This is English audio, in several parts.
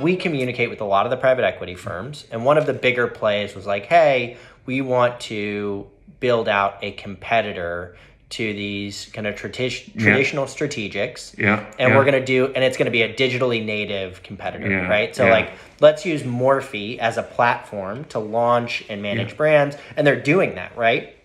We communicate with a lot of the private equity firms, and one of the bigger plays was like, hey, we want to build out a competitor to these kind of traditional strategics. And we're going to do, and it's going to be a digitally native competitor, right? So like, let's use Morphe as a platform to launch and manage brands. And they're doing that, right?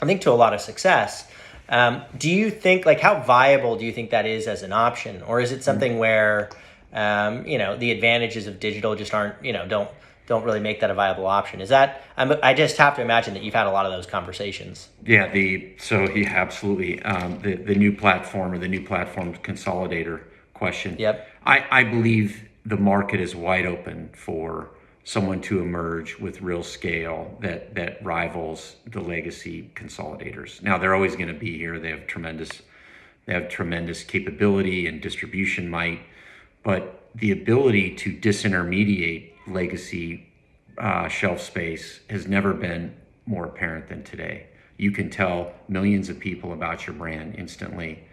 I think to a lot of success. Do you think, like, how viable do you think that is as an option? Or is it something where, the advantages of digital just aren't, don't really make that a viable option? Is that, I just have to imagine that you've had a lot of those conversations. Yeah, absolutely. The new platform, or the new platform consolidator question. Yep. I believe the market is wide open for someone to emerge with real scale that rivals the legacy consolidators. Now, they're always going to be here. They have tremendous capability and distribution might, but the ability to disintermediate legacy shelf space has never been more apparent than today. You can tell millions of people about your brand instantly.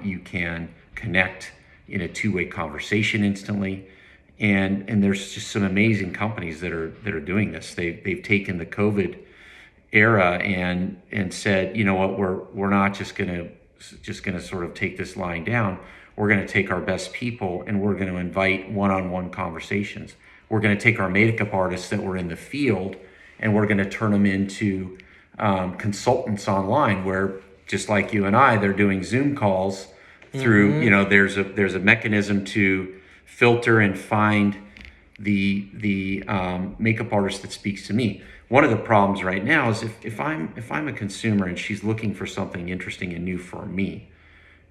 You can connect in a two-way conversation instantly. And there's just some amazing companies that are doing this. They've taken the COVID era and said, you know what, we're not just gonna sort of take this lying down. We're gonna take our best people and we're gonna invite one-on-one conversations. We're gonna take our makeup artists that were in the field and we're gonna turn them into consultants online, where just like you and I, they're doing Zoom calls through. There's a mechanism to filter and find the makeup artist that speaks to me. One of the problems right now is if I'm a consumer and she's looking for something interesting and new for me,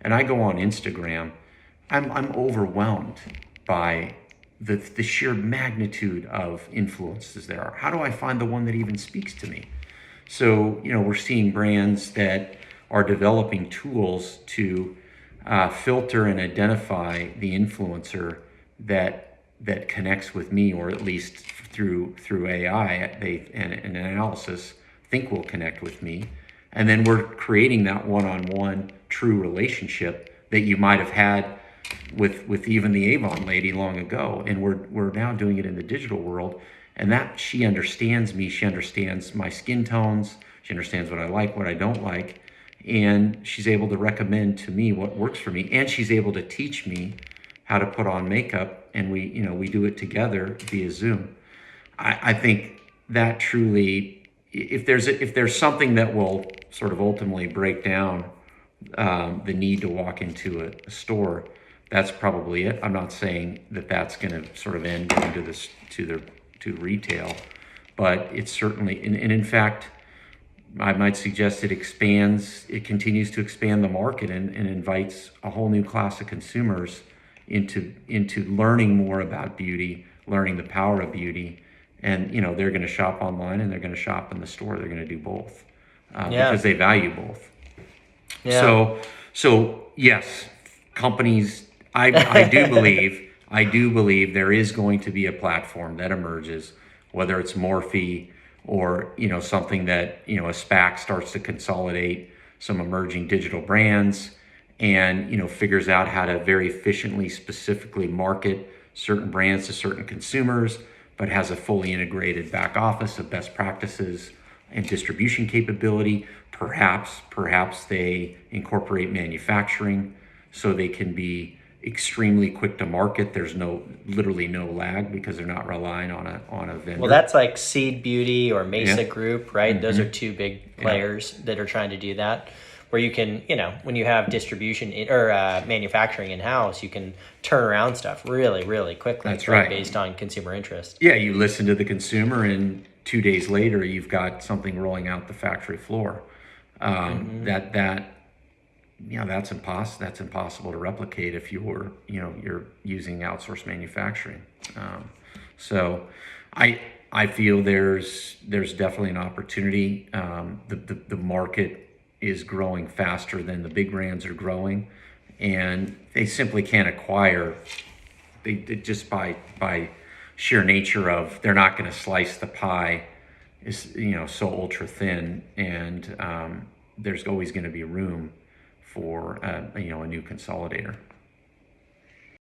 and I go on Instagram, I'm overwhelmed by the sheer magnitude of influences there are. How do I find the one that even speaks to me? So we're seeing brands that are developing tools to filter and identify the influencer that connects with me, or at least through AI and analysis think will connect with me. And then we're creating that one-on-one true relationship that you might have had with even the Avon lady long ago. And we're now doing it in the digital world, and that she understands me, she understands my skin tones, she understands what I like, what I don't like, and she's able to recommend to me what works for me, and she's able to teach me how to put on makeup, and we do it together via Zoom. I think that truly, if there's something that will sort of ultimately break down the need to walk into a store, that's probably it. I'm not saying that that's going to sort of end into this to retail, but it's certainly, and in fact, I might suggest it continues to expand the market and invites a whole new class of consumers into learning more about beauty, learning the power of beauty. And they're going to shop online and they're going to shop in the store. They're going to do both because they value both. Yeah. So yes, companies. I do believe there is going to be a platform that emerges, whether it's Morphe or something that a SPAC starts to consolidate some emerging digital brands and figures out how to very efficiently, specifically market certain brands to certain consumers, but has a fully integrated back office of best practices and distribution capability. Perhaps they incorporate manufacturing so they can be extremely quick to market. There's literally no lag because they're not relying on a vendor. Well, that's like Seed Beauty or Mesa Group, right? Mm-hmm. Those are two big players that are trying to do that, where you can, when you have distribution or manufacturing in-house, you can turn around stuff really, really quickly. That's right. Based on consumer interest. Yeah, you listen to the consumer and 2 days later, you've got something rolling out the factory floor. That's impossible to replicate if you're using outsourced manufacturing. So I feel there's definitely an opportunity. The market is growing faster than the big brands are growing, and they simply can't acquire. They just by sheer nature of, they're not going to slice the pie is so ultra thin, and there's always going to be room for a new consolidator.